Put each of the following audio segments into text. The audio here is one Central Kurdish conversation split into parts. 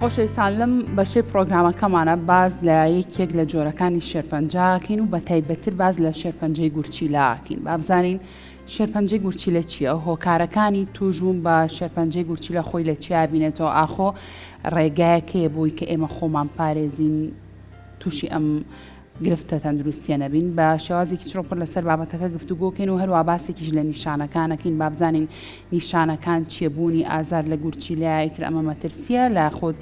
خۆشەویستان لەم بەشەی پرۆگرامەکەمانە باز لە یەکێک لە جۆرەکانی شێرپەنجەکەین و بە تایبەتر باز لە شێرپەنجەی گورچیلەکەین. با بزانین شێرپەنجەی گورچیلە چییە؟ هۆکارەکانی توژبوون بە شێرپەنجەی گورچیلە خۆی لە چیا بینێتەوە؟ ئاخۆ ڕێگایەکەیە بۆی کە ئێمە خۆمان پارێزین تووشی ئەم گرفتە تەندروستیە نەبین. بە شێوازێکی چڕۆپڕ لەسەر بابەتەکە گفتوگۆکەین و هەروە باسێکیش لە نیشانەکانەکەین، با بزانین نیشانەکان چیە بوونی ئازار لە گورچیلە، ئیتر ئەمە مەترسیە لە خۆت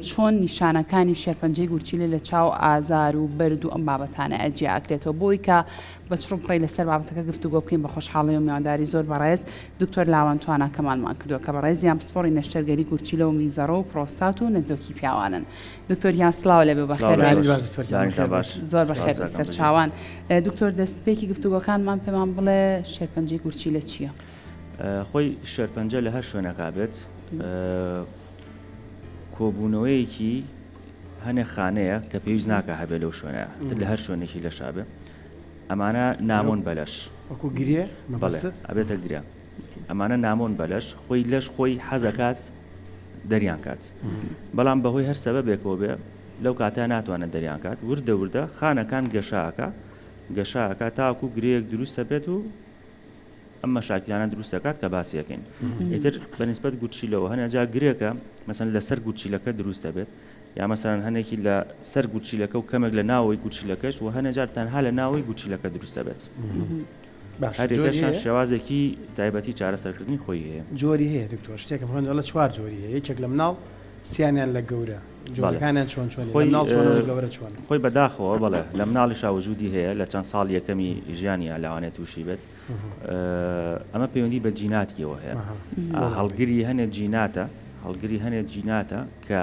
چۆن نیشانەکانی شێرپەنجەی گورچیلە لە چاو ئازار و بەرد و ئەم بابەتانە ئەجیاکرێتەوە. بۆی کە بە چڕۆپڕی لەسەر بابەتەکە گفتوگۆ بکەین بە خۆشحاڵی و میوانداری زۆر بەڕێز دکتۆر لاوانتوانە کەمالمان کردووە کە بەڕێزیان پسپۆڕی نەشتەرگەری گورچیلە و میزەڕە و پرۆستات و نەزۆکی پیاوانن. دکتۆریان سڵاو لەبێ بەخێر زۆر بەخێر بەسەر چاوان. دکتۆر دەستپێکی گفتوگۆکانمان پێمان بڵێ شێرپەنجەی گورچیلە چییە؟ خۆی شێرپەنجە لە هەر شوێنەکە بێت کۆبوونەوەیەکی هەنێک خانەیە کە پێویست ناکە هەبێت لەو شوێنە لە هەر شوێنێکی لە شابێ ئەمانە نامۆن بەلەش وەکو گرێ ئەبێتە گریا ئەمانە نامۆن بەلەش خۆی لەش خۆی حەزەکات دەریان کات بەڵام بەهۆی هەر سەبەبێکەوە بێ لەو کاتە ناتوانێت دەریان کات وردە وردە خانەکان گەشاکە تاکو گرەیەک دروستە بێت و ئەم مەشاکلانە دروستەکات کە باسیەکەین. ئیتر بەنسبەت گورچیلەوە هەنێجا گرێکە مەسەن لەسەر گورچیلەکە دروستە بێت یا مەسەرەن هەنێکی لە سەر گورچیلەکە و کەمێک لە ناوەی گورچیلەکەش و هەنێجار تەنها لە ناوەی گورچیلەکە دروستە بێت. هەرێکەشان شێوازێکی تایبەتی چارەسەرکردنی خۆی هەیە. جۆری هەیە دکتۆر شتێکم هەندێک لە چوار جۆری هەیە، یەکێک لە مناڵ سییانیان لە گەورە جۆرەکانیان چۆن گەورە چۆن خۆی بەداخەوە بڵێ لە مناڵی شاوەژودی هەیە لە چەند ساڵ یەکەمی ژیانیە لەوانێت تووشی بێت. ئەمە پەیوەندی بە جیناتیەوە هەیە. هەڵگری هەنێک جیناتە کە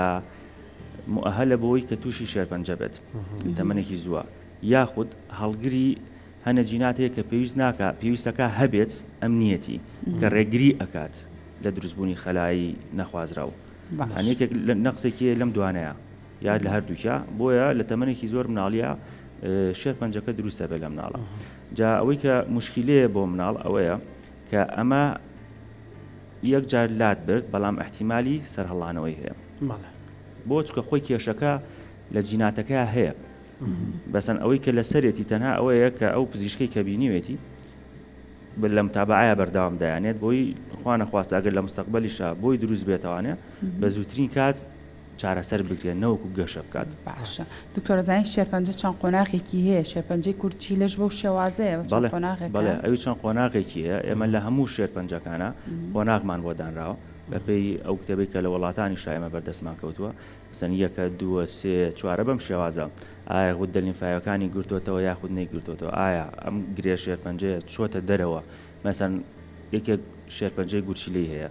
مؤهلە بۆی کە تووشی شێرپەنجە بێت تەمەنێکی زووە، یاخود هەڵگری هەنە جینات هەیە کە پێویستەکە هەبێت ئەمنیەتی کە ڕێگری ئەکات لە دروستبوونی خەلایی نەخوازراوە. هەنێکێک نەقسێکی لەم دوانەیە یا لە هەردووکە بۆیە لە تەمەنێکی زۆر مناڵیە شێرپەنجەکە دروستە بێت لە مناڵە. جا ئەوەی کە مشکلەیە بۆ مناڵ ئەوەیە کە ئەمە یەک جار لات برد بەڵام احتیمالی سەرهەڵانەوەی هەیە بۆ چکە خۆی کێشەکە لە جیناتەکە هەیە. بەسەن ئەوەی کە لە سەرێتی تەنها ئەوەیە کە ئەو پزیشکەی کە بینیوێتی لە متابعەیە بەردەوام دەیانێت بۆی خوا نەخواستە ئەگەر لە مستەقبەلیشە بۆی دروست بێتەوانێ بە زووترین کات چارەسەر بگرێت نەوەکو گەشە بکات. باشە دکتۆرە زانین شێرپەنجە چەند قۆناغێکی هەیە؟ شێرپەنجەی گورچیلەش بەو شێوازەیە؟ بەڵێ ئەوی چەند قۆناغێکی هەیە. ئێمە لە هەموو شێرپەنجەکانە قۆناغمان بۆ دانراوە بەپێی ئەو کتێبەی کە لە وڵاتانی شایمە بەردەستمان کەوتووە سەن یەکە دووە سێ چوارە بەم شێوازە ئایا غودە لیمفایەکانی گرتوتەوە یاخود نەیگرتوتەوە، ئایا ئەم گرێ شێرپەنجەیە چۆتە دەرەوە مەسەن یەکێک شێرپەنجەی گورچیلەی هەیە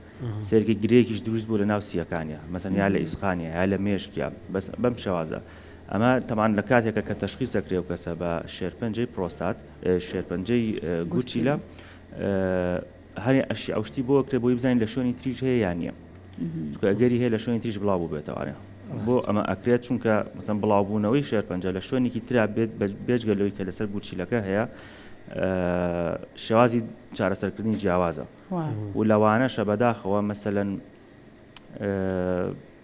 سێرکی گرەیەکیش دروست بوو لە ناو سیەکانیە مەسەن یا لە ئیسخانیە یا لە مێشکیا بەس بەم شێوازە. ئەمە تەمان لە کاتێکە کە تەشخیص دەکرێ و کەسە بە شێرپەنجەی پرۆستات شێرپەنجەی گورچیلە هەرێ ئەشی ئەوشتی بۆ کرێ بۆی بزانین لە شوێنی تریش هەیە یان نییە، ئەگەری هەیە لە شوێنی تریش بڵاو بوو بێتەوانێ بۆ ئەمە ئەکرێت چونکە مەسەن بڵاوبوونەوەی شێرپەنجە لە شوێنێکی ترا بێت بێجگەلەوەی کە لەسەر گورچیلەکە هەیە شێوازی چارەسەرکردنی جیاوازە و لەوانەشە بەداخەوە مەسەلەن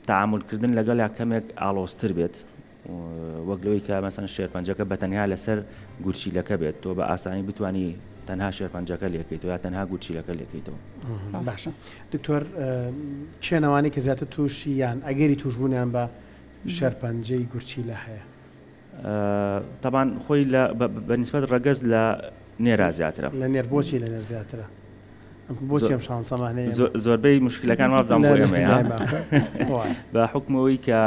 تەعاملکردن لەگەڵ یا کەمێک ئاڵۆزتر بێت وەک لەوەی کە مەسەن شێرپەنجەکە بەتەنیا لەسەر گورچیلەکە بێت تۆ بە ئاسانی بتوانی تەنها شێرپەنجەکە لێکەیتەوە یا تەنها گورچیلەکە لێکەیتەوە. باشە دکتۆر چێنەوانی کە زیاتر تووشی یان ئەگەری توشبوونیان بە شێرپەنجەی گورچیلە هەیە؟ تەبان خۆی بەنسبەت ڕەگەز لە نێرا زیاترە لە نێر بۆچی لە نێر زیاترە؟ بۆچی ئەم شانسەمانەیە زۆربەی مشکلەکان وابدام بۆ ئێمەیە بە حکمەوەی کە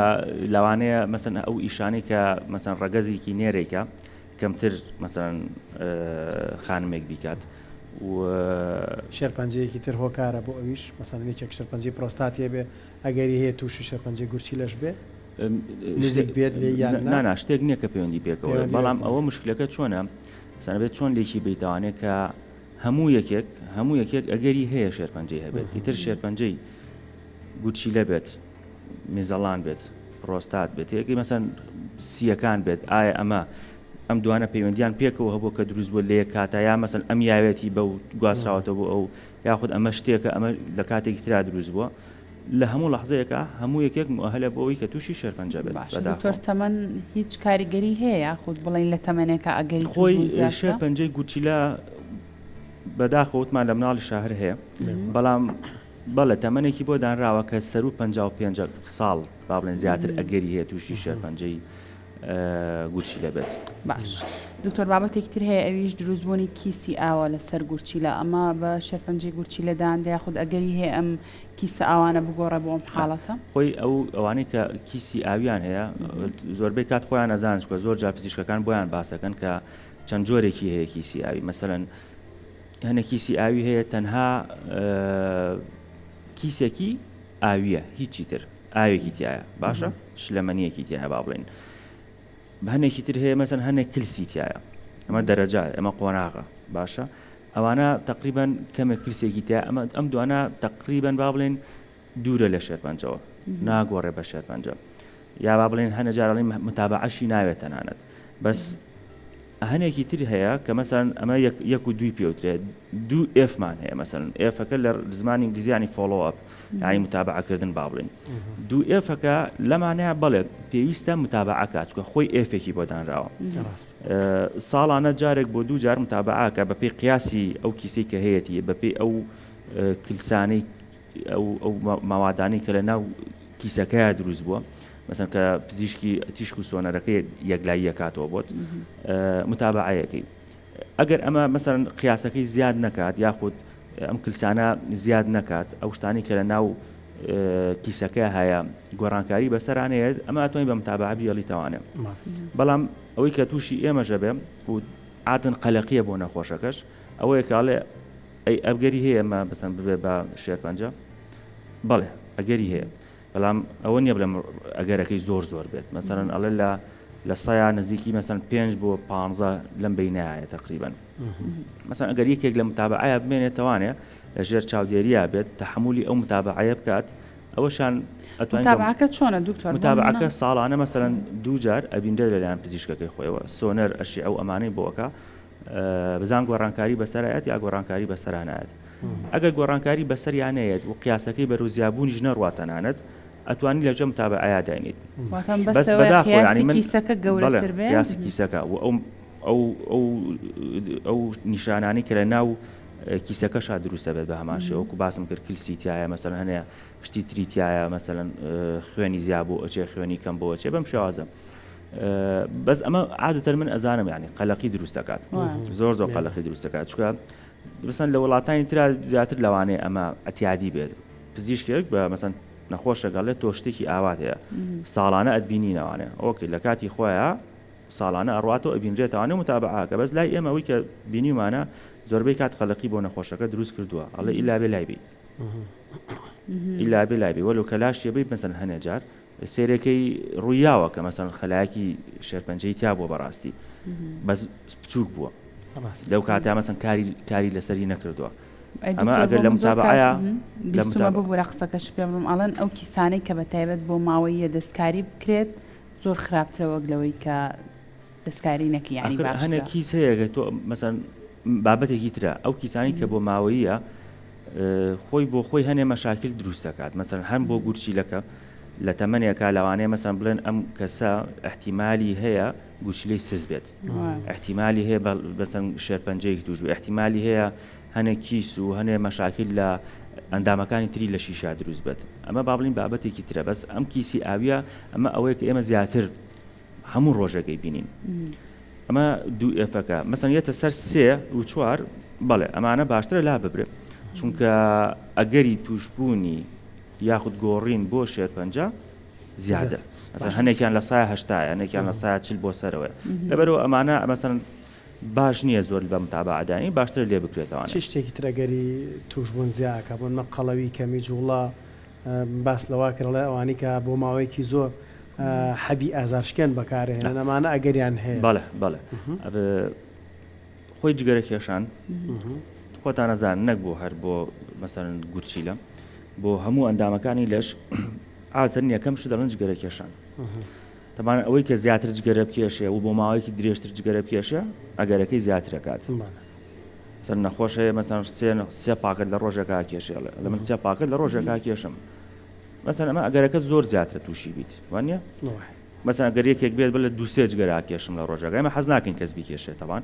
لەوانەیە مەسەن ئەو ئیشانەی کە مەسەن ڕەگەزێکی نێرێکە کەمتر مەسەن خانمێک بیکات و شێرپەنجەیەکی تر هۆکارە بۆ ئەویش مەسەن یەکێک شێرپەنجەی پرۆستاتیە بێ ئەگەری هەیە تووشی شێرپەنجەی گورچیلەش بێ نزیک بێت لێ یان نا شتێک نییە کە پەیوەندی پێکەوە بەڵام ئەوە مشکلەکە چۆنە سەنەبێت چۆن لێکی بیتوانێت کە هەموو یەکێک ئەگەری هەیە شێرپەنجەی هەبێت ئیتر شێرپەنجەی گورچیلە بێت میزەڵان بێت پرۆستات بێت یەکی مەسەن سیەکان بێت ئایا ئەمە ئەم دوانە پەیوەندیان پێکەوە هەبوو کە دروست بووە لە یەک کاتە یا مەسەن ئەم یاوێتی بە و گواسراوەتە بۆ ئەو یاخود ئەمە شتێکە ئەمە لە کاتێکی ترا دروست بووە لە هەموو لەحظەیەکە هەموو یەکێک مؤهلە بۆەوەی کە تووشی شێرپەنجە بێت. دکتۆر تەمەن هیچ کاریگەری هەیە خۆت بڵین لە تەمەنێکە ئەگەری خۆی شێرپەنجەی گورچیلە بەداخەوتمان لە مناڵی شاهر هەیە، بەڵام بەڵێ تەمەنێکی بۆ دانراوە کە سەر و 55 ساڵ با بڵێن زیاتر ئەگەری هەیە تووشی شێرپەنجەی گورچیلە بێت. باش دکتۆر بابەتێکی تر هەیە ئەویش دروستبوونی کیسی ئاوە لەسەر گورچیلە، ئەمە بە شێرپەنجەی گورچیلەدان یاخود ئەگەری هەیە ئەم کیسە ئاوانە بگۆڕە بۆ ئەم حاڵەتە؟ خۆی ئەوانەی کە کیسی ئاویان هەیە زۆربەی کات خۆیان نەزانن چکە زۆر جا پزیشکەکان بۆیان باسەکەن کە چەند جۆرێکی هەیە کیسی ئاوی. مەسەڵەن هەنێ کیسی ئاوی هەیە تەنها کیسێکی ئاویە، هیچی تر ئاوێکی تایە باشە شلەمەنیەکی تایە با بڵێن. هەنێکی تر هەیە مەسەن هەنێک کلسی تایە، ئەمە دەرەجای ئەمە قۆناغە باشە، ئەوانە تقریبان کەمێک کلسێکی تایە، ئەمە ئەم دوانە تقریبان با بڵێن دوورە لە شێرپەنجەوە ناگۆڕێ بە شێرپەنجە، یا با بڵێن هەنە جارڵی متابعەشی ناوێت تەنانەت. بەس هەنێکی تر هەیە کە مەسەن ئەمە 1 و 2 پێوترێت 2 ئێفمان هەیە، مەسەن ئێفەکە لە زمانی ئینگلیزیانی فۆلۆئەپ یعنی متابعەکردن با بڵێن. 2 ئێفەکە لەمانەیە بەڵێ پێویستە متابعەکات چکە خۆی ئێفێکی بۆ دانراوە، ساڵانە جارێک بۆ 2 جار متابعەکە بە پێی قیاسی ئەو کیسەی کە هەیەی بە پێی ئەو کلسانەی ئەو ماوادانی کە لە ناو کیسەکەیە دروست بووە، مثلا کە پزیشکی تیشک و سۆنەرەکەی یەکلایی کاتەوە بۆت متابعەیەکەی. ئەگەر ئەمە مثلا قیاسەکەی زیاد نەکات یاخود ئەم کلسانە زیاد نەکات، ئەو شتانی کە لە ناو کیسەکە هەیە گۆڕانکاری بەسەرانەیە، ئەمە ئەتوانین بە متابعە بیەڵیتەوانێ. بەڵام ئەوەی کە تووشی ئێمەژە بێ و عادەن قەلەقیە بۆ نەخۆشەکەش ئەوەیە کاڵێ ئەی ئەبگەری هەیە ئەمە بەسەن ببێ بە شێرپەنجە، بەڵێ ئەگەری هەیە، بەڵام ئەوە نییە بڵێم ئەگەرەکەی زۆر بێت. مەسەرەن ئەڵێ لە سەیە نزیکی مەسەن 5 بۆ 15 لەم بینایە تقریبان. مەسەن ئەگەر یەکێک لە متابعەیە بمێنێتەوانێ لە ژێر چاودێریە بێت تەحمولی ئەو متابعەیە بکات، ئەوەشان متابعەکە چۆنە دکتۆر؟ متابعەکە ساڵانە مەسەرەن 2 جار ئەبیندە لەلایەن پزیشکەکەی خۆیەوە، سۆنەر ئەشی ئەو ئەمانەی بۆکە بزان گۆڕانکاری بەسەرایەت یا گۆڕانکاری بەسەرانایەت. ئەگەر گۆڕانکاری بەسەریانەیەت و قیاسەکەی بەروزیابوونیش نەڕواتەنەنانەت ئەتوانی لەجە متابعەیە داینیت. بەس بەداخۆ کیسەکە گەورەتر بێت قیاسی کیسەکە و ئەو نیشانانی کە لە ناو کیسەکەشا دروستە بێت بە هەمان شێوە وەکو باسم کرد کلسی تایە مەسەڵەن هەنەیە شتی تری تایە مەسەڵەن خوێنی زیاد بۆ ئەچێ خوێنی کەم بۆ ئەچێ بەم شێوازە. بەس ئەمە عادەتەن من ئەزانم یعنی قەلەقی دروست دەکات، زۆر قەلەقی دروست دەکات، چکە بەسەن لە وڵاتانی ترا زیاتر لەوانەیە ئەمە ئەتیادی بێت. پزیشکێک بە مەسەن نەخۆشەگەڵێت تۆ شتێکی ئاوات هەیە ساڵانە ئەدبینینەوانێ ئەوکە لە کاتی خۆیان ساڵانە ئەڕاتەوە ئەبینرێتەوانێ متابعەکە، بەس لای ئێمەوەی کە بینیمانە زۆربەی کات قەلەقی بۆ نەخۆشەکە دروست کردووە، ئەڵێ ئیلا بێ لای بی ئیلا بێ لای بی وەلو کە لاشیە بی مەسەن هەنێ جار سێرەکەی ڕوویاوە کە مەسەن خەلایەکی شێرپەنجەی تیا بووە بەڕاستی بەس بچووک بووە لەو کاتا مەسەن کاری لەسەری نەکردووە. ئەمە ئەگەر لە متابعەیە بۆ قسەکەش پێ بڵم ئەڵەن ئەو کیسانەی کە بەتایبەت بۆ ماوەیە دەستکاری بکرێت زۆر خراپترە وەک لەوەی کە دەستکاری نەکی یعنی هەنێک کیس هەیە تۆ مەسەن بابەتێکی ترە ئەو کیسانی کە بۆ ماوەیە خۆی بۆ خۆی هەنێ مەشاکل دروست دەکات، مەسەن هەم بۆ گورچیلەکە لە تەمەنێکە لەوانەیە مەسەن بڵێن ئەم کەسە احتیمالی هەیە گوشلەی سز بێت، احتیمالی هەیە بەسەن شێرپەنجەیەکی توش، احتیمالی هەیە هەنێک کیس و هەنێ مەشاکل لە ئەندامەکانی تری لە شیشا دروست بێت. ئەمە با بڵین بابەتێکی ترە، بەس ئەم کیسی ئاویە ئەمە ئەوەیە کە ئێمە زیاتر هەموو ڕۆژەکەی بینین. ئەمە 2 ئێفەکە مەسەن یەتە سەر 3 و 4 بەڵێ ئەمانە باشترە لا ببرێت، چونکە ئەگەری توشبوونی یاخود گۆڕین بۆ شێرپەنجە زیادە، مەسەن هەنێکیان لە سایە 80 هەنێکیان لە سایە 40 بۆ سەرەوەی، لەبەرەوە ئەمانە مەسەن باش نییە زۆر بە متابعەدانی باشتر لێ بکرێتەوە. چ شتێکی ترەگەری توشبوون زیاکە بۆ نە قەڵەوی کەمی جوڵە باس لەوا کردڵێ ئەوانی کە بۆ ماوەیەکی زۆر حەبی ئازارشکێن بەکارهێنن ئەمانە ئەگەریان هەیە. بەڵێ خۆی جگەرە کێشان خۆتان نەزان نەک بۆ هەر بۆ مەسەرەن گورچیلە بۆ هەموو ئەندامەکانی لەش ئاتەن یەکەم ش دەڵێن جگەرە کێشان. تەمان ئەوەی کە زیاتر جگەرە بکێشێ و بۆ ماوەیەکی درێژتر جگەرە بکێشە ئەگەرەکەی زیاترەکات. سەر نەخۆش هەیە مەسەن 3 پاکەت لە ڕۆژێکا کێشێ، لە من 3 پاکەت لە ڕۆژێکا کێشم مثلا ئەمە ئەگەرەکە زۆر زیاترە تووشی بیت وانە مثلا ئەگەر یەکێک بێت بڵێ دووسێ گەرا کێشم لە ڕۆژەکە ئەمە حەز ناکەین کەس بیکێشێت تەوان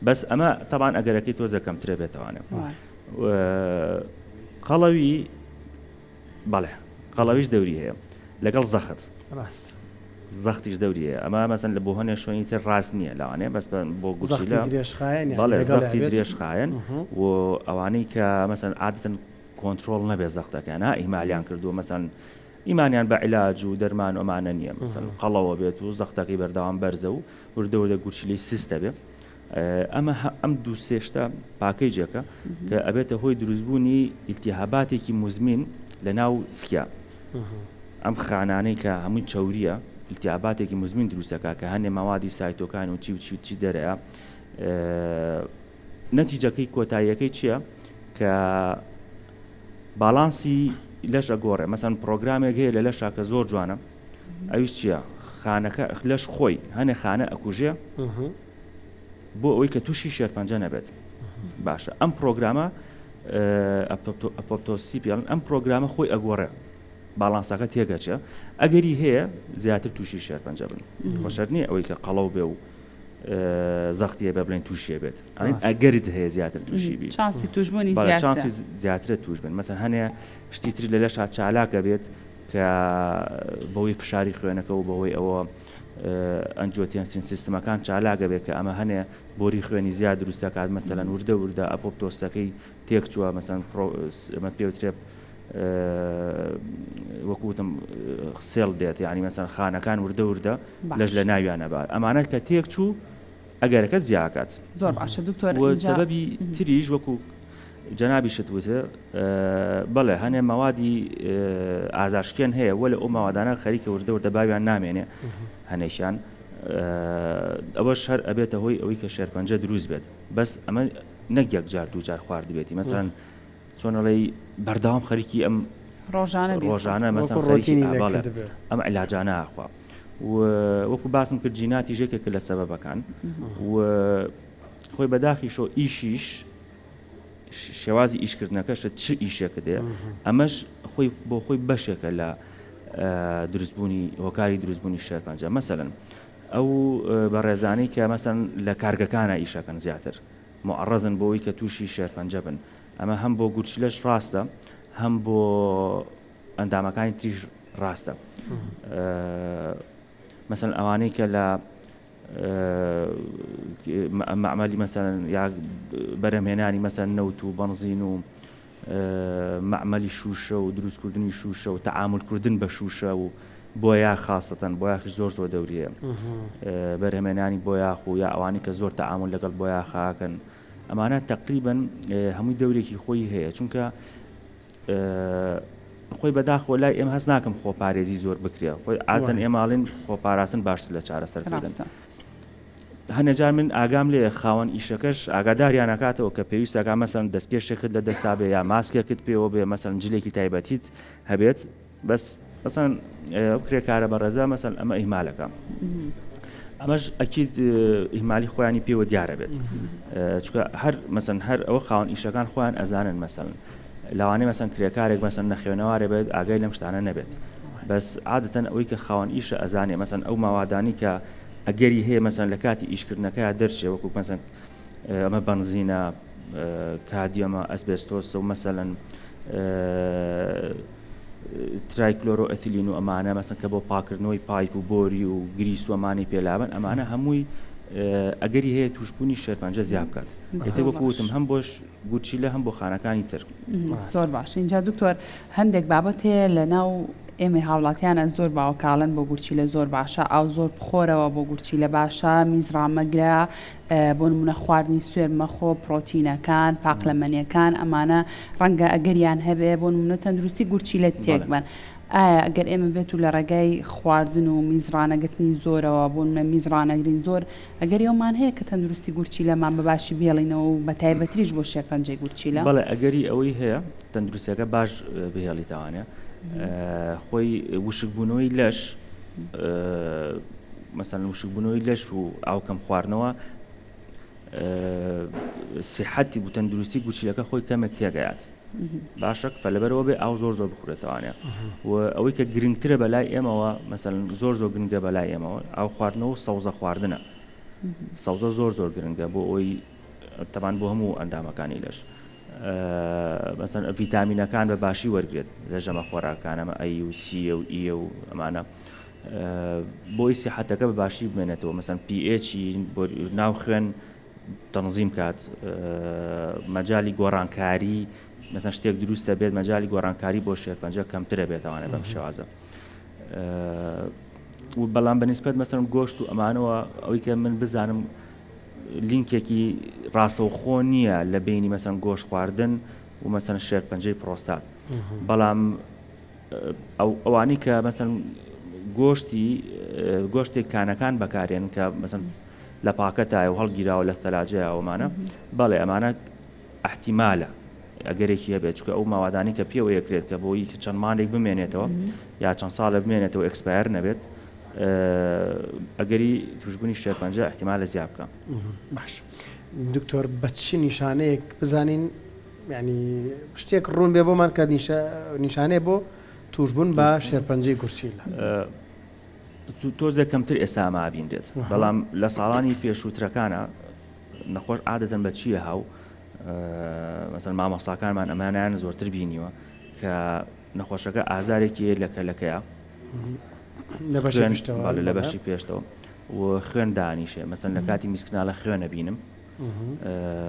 بەس ئەمە تەوان ئەگەرەکەی تۆ زەکەمترە بێتەوانە قەڵەوی بەڵێ قەڵەویش دەوری هەیە لەگەڵ زەخت زەختیش دەوری هەیە ئەمە مەسەن لە بۆ هەنێ شوێنی تر ڕاست نییە لەوانێ بەس بۆ گوشیلە بەڵێ زەختی درێژخایەن و ئەوانەی کە مەسەن عادەتەن کۆنتترۆڵ نەبێ زەختەکەنا ئیمالیان کردووە مەسەن ئیمانیان بە عیلاج و دەرمان ئەمانە نییە مەسەن قەڵەوە بێت و زەختەکەی بەردەوام بەرزە و وردەوردە گورچیلەی سیستە بێ ئەمە ئەم دوو سێشتە پاکەیجێکە کە ئەبێتە هۆی دروستبوونی ئیلتیهاباتێکی مزمین لە ناو سکیا ئەم خانانەی کە هەمووی چاوریە ئیلتیهاباتێکی مزمین دروستەکە کە هەنێ ماوادی سایتۆکان و چی دەرەیە نەتیجەکەی کۆتاییەکەی چییە کە باڵانسی لەش ئەگۆڕێ مەسەن پرۆگرامێک هەیە لە لەشا کە زۆر جوانە ئەویش چییە خانەکە لەش خۆی هەنێ خانە ئەکوژێ بۆ ئەوەی کە تووشی شێرپەنجە نەبێت باشە ئەم پرۆگرامە ئەپۆپتۆسیپیان ئەم پرۆگرامە خۆی ئەگۆڕێ باڵانسەکە تێگەچە ئەگەری هەیە زیاتر تووشی شێرپەنجە بن خۆشەر نییە ئەوەی کە قەڵەو بێ و زەختیە بە بڵێن تووشێ بێت ئەگەریت هەیە زیاتر تووشی بی چانسی توشبوونی چانسی زیاترە توش بن مەسەن هەنێ شتی تر لە لەشا چالاکە بێت کە بەوەی فشاری خوێنەکە و بەوەی ئەوە ئەنجۆتیانسین سیستمەکان چالاگە بێت کە ئەمە هەنێ بۆری خوێنی زیاد دروستەکات مەسەلەن وردە ئەپۆپتۆسەکەی تێکچووە مەسەن ئەمە پێوترێ وەکوتم سێڵ دێت یعنی مەسەن خانەکان وردە لەش لە ناویانە بار ئەمانەت کە تێک چوو ئەگەرەکە زیاکات زۆر باشە دکتۆر سەبەبی تریش وەکو جەنابی شتوتە بەڵێ هەنێ مەوادی ئازارشکێن هەیە وە لە ئەو ماوادانە خەریکە وردە باویان نامێنێ هەنێشیان ئەوەش هەر ئەبێتە هۆی ئەوەی کە شێرپەنجە دروست بێت بەس ئەمە نەک یەک جار دوو جار خواردی بێتی مەسەن چۆنەڵی بەردەوام خەریکی ئەم ڕۆژانە مەسەن خەریکی ئەم عیلاجانە ئاخوا وەکو باسم کرد جیناتی ژێکێکە لە سەبەبەکان و خۆی بەداخیشۆ ئیشیش شێوازی ئیشکردنەکەشە چ ئیشێکە دێ ئەمەش خۆی بۆ خۆی بەشێکە لە دروستبوونی هۆکاری دروستبوونی شێرپەنجە مەسەلەن ئەو بەڕێزانەی کە مەسەن لە کارگەکانە ئیشەکەن زیاتر معڕەزن بۆەوەی کە تووشی شێرپەنجە بن ئەمە هەم بۆ گورچیلەش ڕاستە هەم بۆ ئەندامەکانی تریش ڕاستە مەسەن ئەوانەی کە لە معمەلی مەسەن یا بەرەمهێنانی مەسەن نەوت و بەنزین و معمەلی شوشە و دروستکردنی شوشە و تەعاملکردن بە شوشە و بۆیە خاستەن بۆیاخش زۆر دەوریە بەرهەمێنانی بۆیاخ و یا ئەوانی کە زۆر تەعامل لەگەڵ بۆیاخ خاکەن ئەمانە تقریبن هەمووی دەورێکی خۆی هەیە چونکە خۆی بەداخۆ لای ئێمە هەست ناکەم خۆپارێزی زۆر بکرێ خۆی ئاتەن ئێماڵین خۆپاراستن باشتر لە چارەسەرکردن هەنێجار من ئاگام لێ خاوەن ئیشەکەش ئاگاداریان ناکاتەوە کە پێویستەکە مەسەن دەستکێشێکت لە دەستا بێ یا ماسکێکت پێوە بێ مەسەن جلێکی تایبەتیت هەبێت بەس مەسەن ئەو کرێکارە بە ڕێزا مەسەن ئەمە ئیهمالەکە ئەمەش ئەکید ئیهمالی خۆیانی پێوە دیارە بێت چونکە هەر مەسەن هەر ئەوە خاوەن ئیشەکان خۆیان ئەزانن مەسەن لەوانەیە مەسەن کرێکارێک مەسەن نەخوێنەوارێ بێت ئاگای لەم شتانە نەبێت بەس عادەتەن ئەوەی کە خاوەن ئیشە ئەزانێ مەسەن ئەو ماوادانی کە ئەگەری هەیە مەسەن لە کاتی ئیشکردنەکەی دەرچێ وەکو مەسەن ئەمە بەنزینە کادیەمە ئەسبێستۆس و مەسەلەن ترایکلۆرۆ ئەتیلین و ئەمانە مەسەن کە بۆ پاکردنەوەی پایپ و بۆری و گریس و ئەمانی پێلابن ئەمانە هەمووی ئەگەری هەیە توشبوونی شێرپەنجە زیاد بکات ئێتە وەکوتم هەم بۆش گورچیلە هەم بۆ خانەکانی تر زۆر باش اینجا دکتۆر هەندێک بابەت هەیە لە ناو ئێمە هاوڵاتیانە زۆر باوکاڵن بۆ گورچیلە زۆر باشە ئاو زۆر بخۆرەوە بۆ گورچیلە باشە میزران مەگرە بۆ نمونە خواردنی سوێر مەخۆ پرۆتینەکان پاقلەمەنیەکان ئەمانە ڕەنگە ئەگەریان هەبێ بۆ نمونە تەندروستی گورچیلە تێک بن ئایا ئەگەر ئێمە بێت و لە ڕێگای خواردن و میزرانەگرتنی زۆرەوە بۆ نمونە میزرانەگرین زۆر ئەگەر ئەومان هەیە کە تەندروستی گورچیلەمان بەباشی بێڵینەوە و بە تایبەتریش بۆ شێرپەنجەی گورچیلە بەڵێ ئەگەری ئەوەی هەیە تەندروستیەکە باش بهێڵیتەوانێ خۆی وشکبوونەوەی لەش مەسەن وشکبوونەوەی لەش و ئاوکەم خواردنەوە سیحەتی بوو تەندروستی گورچیلەکە خۆی کەمێک تێگەیات باشە لەبەرەوە بێ ئاو زۆر بخورێتەوانێ و ئەوەی کە گرنگترە بەلای ئێمەوە مەسەن زۆر گرنگە بەلای ئێمەوە ئاو خواردنەوە سەوزە خواردنە سەوزە زۆر گرنگە بۆ ئەوی تەمان بۆ هەموو ئەندامەکانی لەش مەسەن ڤیتامینەکان بە باشی وەرگێت لە ژەمە خۆراکانەمە ئەی و سیە و ئیە و ئەمانە بۆی سیحەتەکە بە باشی بمێنێتەوە مەسەن پیئێچی بۆ ناو خوێن تەنظیم کات مەجای گۆڕانکاری مەسەن شتێک دروستە بێت مەجای گۆڕانکاری بۆ شێرپەنجە کەمترە بێتەوانێت بەم شێوازە و بەڵام بەنسبەت مەسەن گۆشت و ئەمانەوە ئەوەی کە من بزانم لینکێکی ڕاستەوخۆ نییە لە بینی مەسەن گۆشت خواردن و مەسەن شێرپەنجەی پرۆستات بەڵام ئەوانی کە مەسەن گۆشتێک کانەکان بەکارێن کە مەسەن لە پاکەتایە و هەڵگیراوە لە تەلاجەیە ئەومانە بەڵێ ئەمانە احتیمالە ئەگەرێکی هەبێت چکە ئەو ماوادانی کە پێوە یەکرێت کە بۆی چەند مانێک بمێنێتەوە یا چەند ساڵە بمێنێتەوە ئەکسپایر نەبێت ئەگەری توشببوونی شێرپەنجە احتیمالە زیاد بکەم. باش دکتۆر بە چی نیشانەیەک بزانین ینی شتێک ڕوون بێ بۆمان کە نیشانەیە بۆ توشببوون بە شێرپەنجەی گورچیلە تۆزە کەمتر ئێستا ئەمە بینرێت بەڵام لە ساڵانی پێشووترەکانە نەخۆش عادەتەن بە چییە هاو مەسەن مامۆستاکانمان ئەمانیان زۆرتر بینیوە کە نەخۆشەکە ئازارێکی لە کەلەکەیە لە بەشی پێشتەوە و خوێن دانیشێ مەسەن لە کاتی میسکنالە خوێنە بینم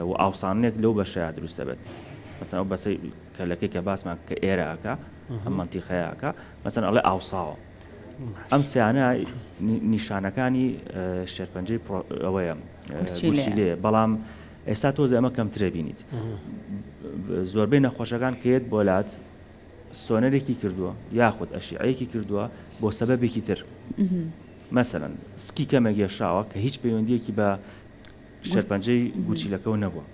و ئاوسانێک لەو بەشەیە دروستە بێت مەسەن ئەو بەسەی کەلەکەی کە باسمان کە ئێرەکە ئەم مەنتیقەیەکە مەسەن ئەڵێ ئاوساوە ئەم سیانە نیشانەکانی شێرپەنجەی ئەوەیە گورچیلێ بەڵام ئێستا تۆزە ئەمە کەمترە بینیت زۆربەی نەخۆشەکان کێت بۆلات سۆنەرێکی کردووە یاخود ئەشیعەیەکی کردووە بۆ سەبەبێکی تر مەسەلەن سکی کەمە گێشاوە کە هیچ پەیوەندیەکی بە شێرپەنجەی گورچیلەکەەوە نەبووە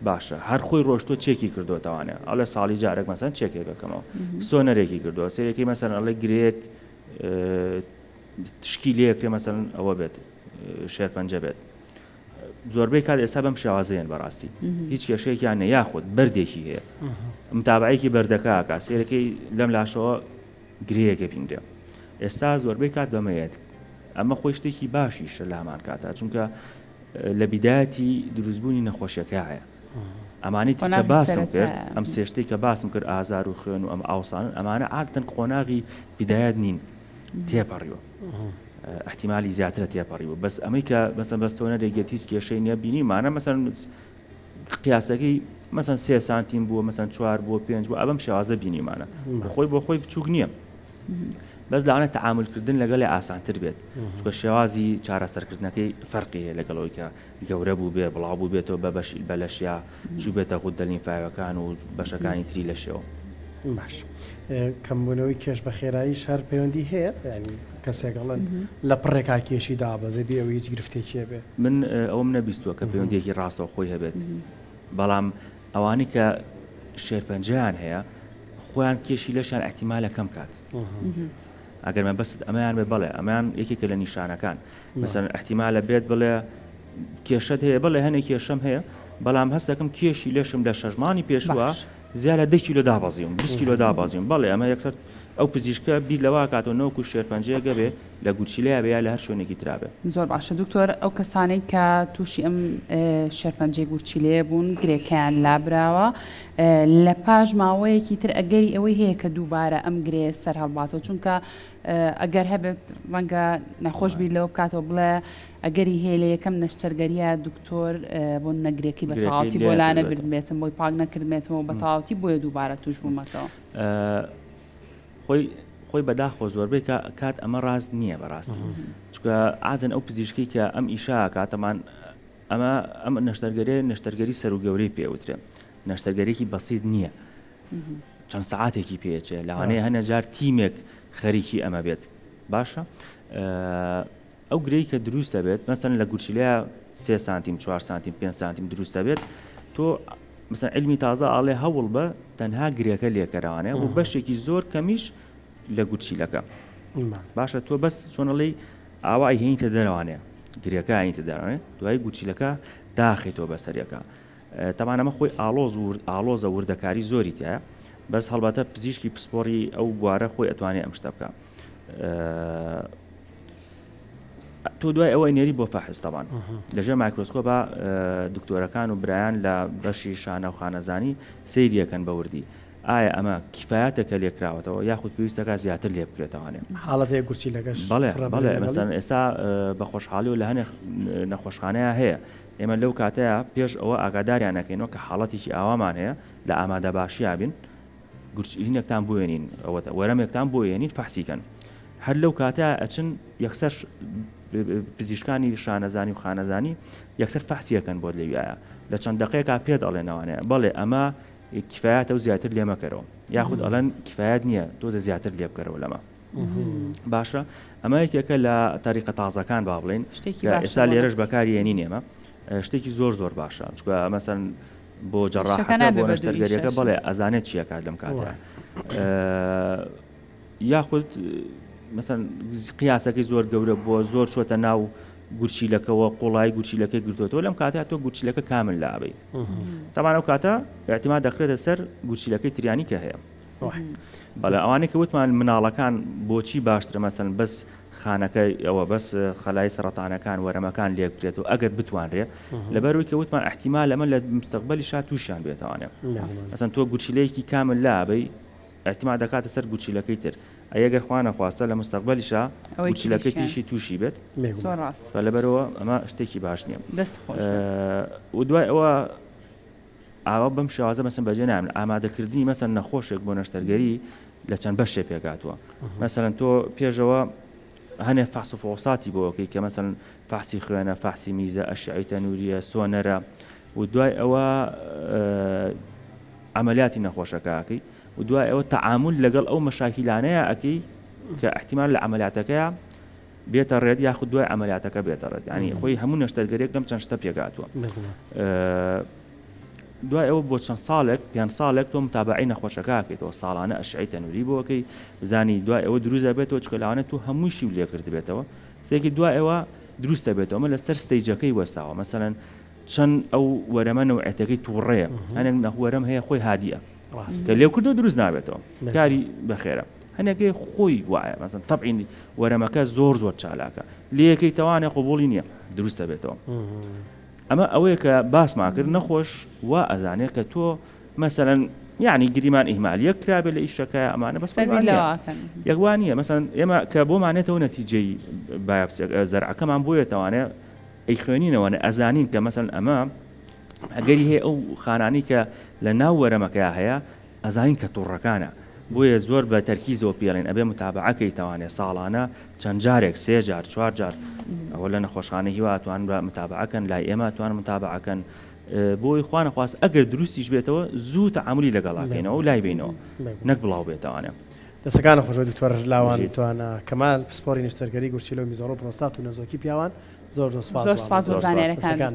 باشە هەر خۆی ڕۆشتۆ چێکی کردوەتەوانێ ئەڵێ ساڵی جارێک مەسەن چێکێکەکەمەوە سۆنەرێکی کردووە سێرەکەی مەسەن ئەڵێ گرێک تشکی لێکرێ مەسەن ئەوە بێت شێرپەنجە بێت زۆربەی کات ئێستا بەم شێوازەیەن بەڕاستی هیچ کێشەیەکیان نە یاخود بەردێکی هەیە متابعەیەکی بەردەکەکە سێرەکەی لەم لاشەوە گرەیەکە بینرێ ئێستا زۆربەی کات بەمەیەت ئەمە خۆی شتێکی باشیشە لە هەمان کاتە چونکە لە بیداەتی دروستبوونی نەخۆشیەکە هەیە ئەمانی کە باسم کرد ئەم سێشتەی کە باسم کرد ئازار و خوێن و ئەم ئاوسانن ئەمانە عادەتەن قۆناغی بیدایەت نین تێپەڕیوە احتیمالی زیاترە تێپەڕیوە بەس ئەمەی کە مەسەن بەستۆنە دەگێت هیچ کێشەی نییە بینیمانە مەسەن قیاسەکەی مەسەن 3 سانتیم بووە مەسەن 4 بۆ 5 بوو ئەبەم شێوازە بینیمانە بۆ خۆی بچووک نییە بەس لەوانە تەعاملکردن لەگەڵی ئاسانتر بێت چکە شێوازی چارەسەرکردنەکەی فەرقی هەیە لەگەڵەوەی کە گەورە بوو بێ بڵاو بوو بێتەوە بە لەشیا چوو بێتە غودە لیمفاویەکان و بەشەکانی تری لەشەوە باش کەمبوونەوەی کێش بە خێرایی شار پەیوەندی هەیە کەسێکڵن لە پڕێکا کێشی دابەزێ بێ ئەوە هیچ گرفتێکیە بێ من ئەوم نەبیستووە کە پەیوەندیەکی ڕاستەوە خۆی هەبێت بەڵام ئەوانی کە شێرپەنجەیان هەیە خۆیان کێشی لەشان احتیمالە کەم کات ئەگەر من بەست ئەمەیان بێ بڵێ ئەمان یەکێکە لە نیشانەکان مەسەن احتیمالە بێت بڵێ کێشت هەیە بڵێ هەنێک کێشەم هەیە بەڵام هەست دەکەم کێشی لەشم لە شەژمانی پێشوە زیاد لە 10 کیلۆ دابەزیم 20 کیلۆ دابەزیم بەڵێ ئەمە یەکسەر ئەو پزیشکە بیر لەوە کاتەوە نەوەکو شێرپەنجەیەکە بێ لە گورچیلەیە بێ یا لە هەر شوێنێکی ترابێ زۆر باشە دکتۆر ئەو کەسانەی کە تووشی ئەم شێرپەنجەی گورچیلەیە بوون گرێکیان لابراوە لە پاش ماوەیەکی تر ئەگەری ئەوەی هەیە کە دووبارە ئەم گرێ سەر هەڵباتەوە چونکە ئەگەر هەبێت ڕەنگە نەخۆش بیر لەوە بکاتەوە بڵێ ئەگەری هەیە لە یەکەم نەشتەرگەریە دکتۆر بۆ نەگرێکی بە تەواوەتی بۆ لا نەبردمێتم بۆی پاک نەکردمێتەوە بە تەواوەتی بۆیە دووبارە توش بوومەتەوە خۆی بەداخۆ زۆربەی کات ئەمە ڕاست نییە بەڕاستی چکە عادەن ئەو پزیشکی کە ئەم ئیشا کاتەمان ئەم نەشتەرگەری سەر و گەورەی پێوترێ نەشتەرگەرێکی بەسیط نییە چەند سەعاتێکی پێچێ لەوانەیە هەنە جار تیمێک خەریکی ئەمە بێت باشە ئەو گرەی کە دروستە بێت مەسەن لە گورچیلەیە 3 سانتیم 4 سانتیم 5 سانتیم دروستە بێت تۆ مەسەن علمی تازە ئاڵێ هەوڵ بە تەنها گرێەکە لێکەرەوانەیە و بەشێکی زۆر کەمیش لە گورچیلەکە باشە تۆ بەس چۆنەڵی ئاوای هێنیتە دەروانەیە گرێەکە هێنیتە دەروانێت دوای گورچیلەکە داخێتەوە بەسەریەکە تەمانە ئەمە خۆی ئاڵۆزە وردەکاری زۆری تایە بەس هەڵباتە پزیشکی پسپۆری ئەو بوارە خۆی ئەتوانێت ئەم شتە بکە تۆ دوای ئەوەی نێری بۆ فەحستەوان لەژێر مایکرۆسکۆپ دکتۆرەکان و برایان لە بەشی شانە و خانەزانی سەیریەکەن بە وردی ئایا ئەمە کیفایەتەکە لێکراوەتەوە یاخود پێویستەکە زیاتر لێ بکرێتەوانێ حاڵەتەیە گورچی لەگەش بەڵێ مەسەن ئێستا بە خۆشحاڵی و لە هەنێک نەخۆشخانەیە هەیە ئێمە لەو کاتەیە پێش ئەوە ئاگاداریانەکەینەوە کە حاڵەتێکی ئاوامان هەیە لە ئامادە باشییا بین گورچینێکتان بۆێنین ئەوەتە وەرەمێکتان بۆێنین فەحسیکەن هەر لەو کاتە ئەچن یەکسەر پزیشکانی شانەزانی و خانەزانی یەکسەر فەحسیەکەن بۆ لەویایە لە چەند دقەیەکا پێت ئەڵێنەوانەیە بەڵێ ئەمە کفایەتە و زیاتر لێمەکەرەوە یاخود ئەڵەن کفایەت نییە تۆزە زیاتر لێ بکەرەوە لەمە باشە ئەمە یەکێکە لە تاریقە تازەکان با بڵێن ئێستا لێرەش بەکارێنی نێمە شتێکی زۆر باشە چکە مەسەن بۆ جەڕاحەکە بۆ نەشتەرگەریەکە بەڵێ ئەزانێت چیە کات لەم کاتە یاخود مەسەن قیاسەکەی زۆر گەورە بۆ زۆر چۆتە ناو گورچیلەکەەوە قوڵای گورچیلەکەی گرتوەوە لەم کاتە تۆ گورچیلەکە کامل لابی تاوانە و کاتە احتیمال دەکرێتە سەر گورچیلەکەی تریانی کە هەیە بەڵێ ئەوانەی کە وتمان مناڵەکان بۆچی باشترە مەسەن بەس خانەکەی ئەوە بەس خەلای سەرەتانەکان وەرەمەکان لێ بکرێت و ئەگەر بتوانرێ لەبەرەوەی کە وتمان احتیمال ئەمە لە مستەقبەلی شا تووشیان بێتوانێت مەسەن تۆ گورچیلەیەکی کامل لابی احتیمال دەکاتە سەر گورچیلەکەی تر ئەگەر خوانە خواستە لە مستەقبەلیشا گورچیلەکەی تیشی تووشی بێت لەبەرەوە ئەمە شتێکی باش نییە و دوای ئەوە ئاوا بەم شێوازە مەسن بەجێ نامن ئامادەکردنی مەسەن نەخۆشێک بۆ نەشتەرگەری لە چەند بەشێ پێگاتووە مەسەن تۆ پێشەوە هەنێ فحص و فحوساتی بۆکەی کە مەسەن فحسی خوێنە فحسی میزە ئەشعەی تەنووریە سۆنەرە و دوای ئەوە عملیاتی نەخۆشەکەکەی و دوای ئەوە تەعامل لەگەڵ ئەو مەشاکیلانەیە ئەکەی کە احتیمال لە عملیاتەکەیە بێتە ڕێت یاخود دوای عملیاتەکە بێتە ڕێت ینی خۆی هەموو نەشتەرگەرێک لەم چەند شتە پێگاتووە دوای ئەوە بۆ چەند ساڵێک پێیان ساڵێک تۆ متابعی نەخۆشەکەکەیتەوە ساڵانە ئەشعەی تەنووری بۆکەی بزانی دوای ئەوە دروستە بێتەوە چکە لەوانێت تو هەمووشی لێ کرد بێتەوە سێکی دوای ئەوە دروستە بێتەوە مە لەسەر ستەیجەکەی وەستاوە مەسەرەن چەند ئەو وەرەمە نەوعەتەکەی تووڕێە هەنێک نەوەرەم هەیە خۆی هادیە کە لێو کردو دروست نابێتەوە کاری بەخێرە هەنێکی خۆی وایە مەسەن تەبعین وەرەمەکە زۆر چالاکە لێەکەی تەوانێ قبوڵی نییە دروستە بێتەوە ئەمە ئەوەیە کە باسمان کرد نەخۆش وا ئەزانێت کە تۆ مەسەرەن یعنی گریمان ئیهمالیە کرابێت لە ئیشەکە ئەمانە بەس یەکوان نییە مەسەن ئێمە کە بۆمانێتەوە نەتیجەی زەرعەکەمان بۆیە توانێت ئەی خوێنینەوەنە ئەزانین کە مەسەن ئەمە ئەگەری هەیە ئەو خانانی کە لە ناو وەرەمەکە هەیە ئەزانین کە تووڕەکانە بۆیە زۆر بە تەرکیزەوە پێڵێن ئەبێ متابعەکەی توانێت ساڵانە چەند جارێک 3 جار 4 جار ئەوە لە نەخۆشخانە هیوا توان بە متابعەکەن لای ئێمە توان متابعەکەن بۆی خوانە خواست ئەگەر دروستیش بێتەوە زوو تەعاملی لەگەڵاکەینەوە و لای بینەوە نەک بڵاو بێتەوانێ دەستەکانە خۆش دکتۆر لاوان توانە کەمال پسپۆری نیشتەرگەری گورچیلە و میزۆڕۆ پرۆستات و نەزۆکی پیاوان زۆر سپاس بۆ زانیاریەکان